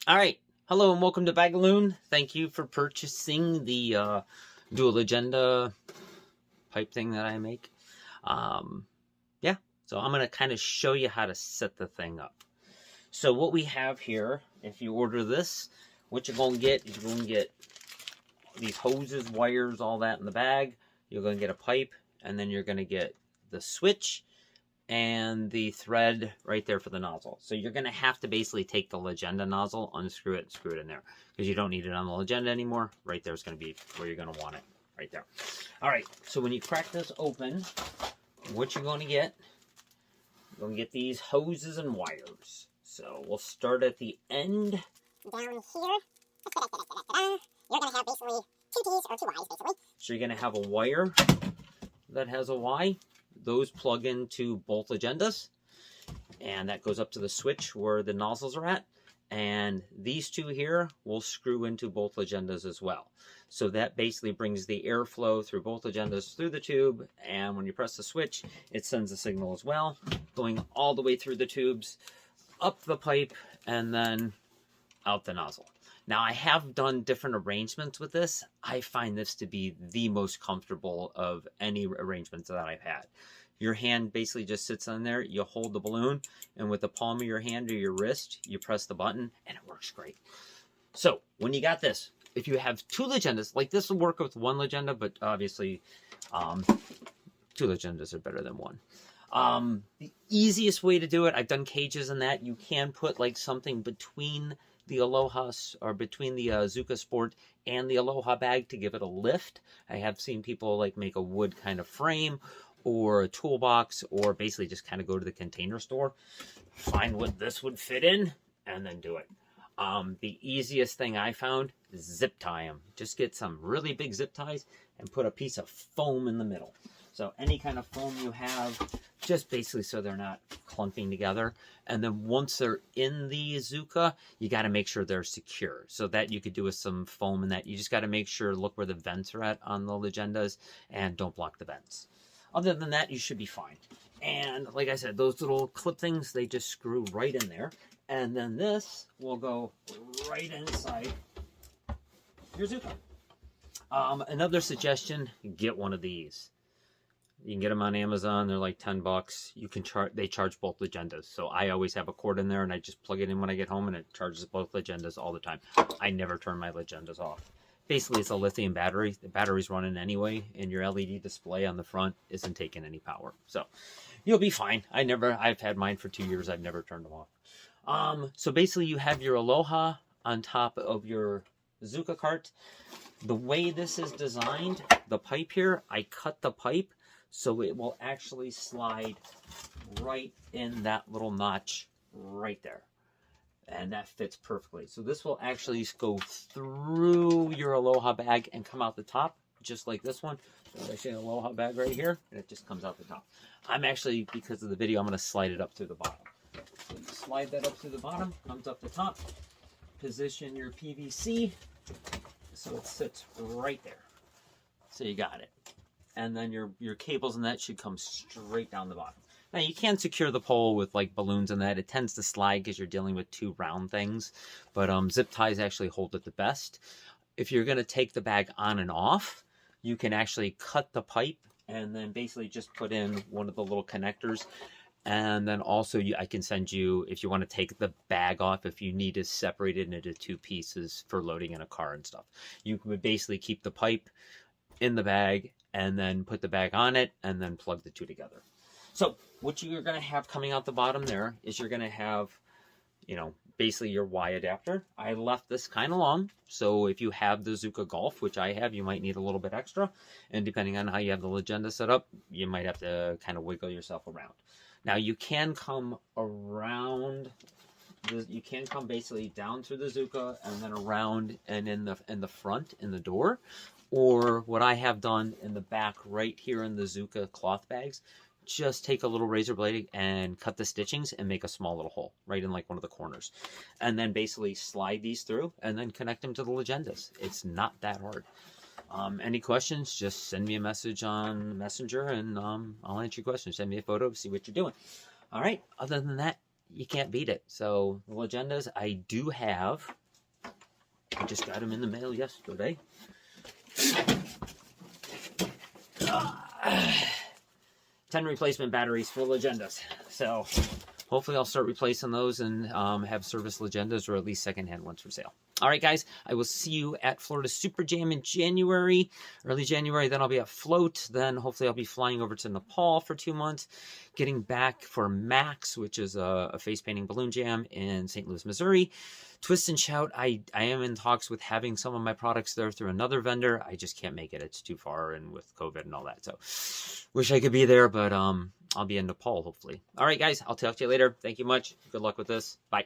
All right. Hello and welcome to Bagaloon. Thank you for purchasing the dual agenda pipe thing that I make. Yeah, so I'm going to kind of show you how to set the thing up. So what we have here, if you order this, what you're going to get is you're going to get these hoses, wires, all that in the bag. You're going to get a pipe, and then you're going to get the switch and the thread right there for the nozzle. So you're going to have to basically take the Lagenda nozzle, unscrew it, and screw it in there, because you don't need it on the Lagenda anymore. Right there is going to be where you're going to want it, right there. All right, so when you crack this open, what you're going to get, you're going to get these hoses and wires. So we'll start at the end. Down here, you're going to have basically two T's or two Y's, basically. So you're going to have a wire that has a Y. Those plug into both agendas, and that goes up to the switch where the nozzles are at, and these two here will screw into both agendas as well. So that basically brings the airflow through both agendas through the tube, and when you press the switch, it sends a signal as well, going all the way through the tubes, up the pipe, and then out the nozzle. Now, I have done different arrangements with this. I find this to be the most comfortable of any arrangements that I've had. Your hand basically just sits on there, you hold the balloon, and with the palm of your hand or your wrist, you press the button, and it works great. So, when you got this, if you have two Legendas, like this will work with one Legenda, but obviously, two Legendas are better than one. The easiest way to do it, I've done cages and that, you can put like something between the Aloha, or between the Zuca Sport and the Aloha bag to give it a lift. I have seen people like make a wood kind of frame or a toolbox, or basically just kind of go to the container store, find what this would fit in, and then do it. The easiest thing I found is zip tie them. Just get some really big zip ties and put a piece of foam in the middle. So any kind of foam you have, just basically so they're not clumping together. And then once they're in the Zuca, you got to make sure they're secure. So that you could do with some foam and that. You just got to make sure, look where the vents are at on the Legendas, and don't block the vents. Other than that, you should be fine. And like I said, those little clip things, they just screw right in there. And then this will go right inside your Zuca. Another suggestion, get one of these. You can get them on Amazon. They're like $10. You can they charge both Legendas. So I always have a cord in there, and I just plug it in when I get home, and it charges both Legendas all the time. I never turn my Legendas off. Basically, it's a lithium battery. The battery's running anyway, and your LED display on the front isn't taking any power. So you'll be fine. I've had mine for 2 years. I've never turned them off. So basically, you have your Aloha on top of your Zuca cart. The way this is designed, the pipe here, I cut the pipe so it will actually slide right in that little notch right there. And that fits perfectly. So this will actually go through your Aloha bag and come out the top, just like this one. So I see an Aloha bag right here, and it just comes out the top. I'm actually, because of the video, I'm going to slide it up through the bottom. So slide that up through the bottom, comes up the top. Position your PVC so it sits right there. So you got it. And then your cables and that should come straight down the bottom. Now, you can secure the pole with like balloons and that. It tends to slide because you're dealing with two round things. But zip ties actually hold it the best. If you're going to take the bag on and off, you can actually cut the pipe and then basically just put in one of the little connectors. And then also I can send you, if you want to take the bag off, if you need to separate it into two pieces for loading in a car and stuff. You would basically keep the pipe in the bag and then put the bag on it and then plug the two together. So what you're going to have coming out the bottom there is you're going to have, basically your Y adapter. I left this kind of long, so if you have the Zuca Golf, which I have, you might need a little bit extra. And depending on how you have the Lagenda set up, you might have to kind of wiggle yourself around. Now you can come around, you can come basically down through the Zuca and then around and in the front, in the door. Or what I have done in the back right here in the Zuca cloth bags, just take a little razor blade and cut the stitchings and make a small little hole right in like one of the corners. And then basically slide these through and then connect them to the Legendas. It's not that hard. Any questions, just send me a message on Messenger and I'll answer your questions. Send me a photo, see what you're doing. All right, other than that, you can't beat it. So the Legendas, I do have. I just got them in the mail yesterday. 10 replacement batteries for Legendas. So hopefully I'll start replacing those and have service Legendas, or at least secondhand ones for sale. All right, guys, I will see you at Florida Super Jam in January, early January. Then I'll be at Float. Then hopefully I'll be flying over to Nepal for 2 months, getting back for Max, which is a face painting balloon jam in St. Louis, Missouri. Twist and Shout, I am in talks with having some of my products there through another vendor. I just can't make it. It's too far, and with COVID and all that. So wish I could be there, but I'll be in Nepal, hopefully. All right, guys, I'll talk to you later. Thank you much. Good luck with this. Bye.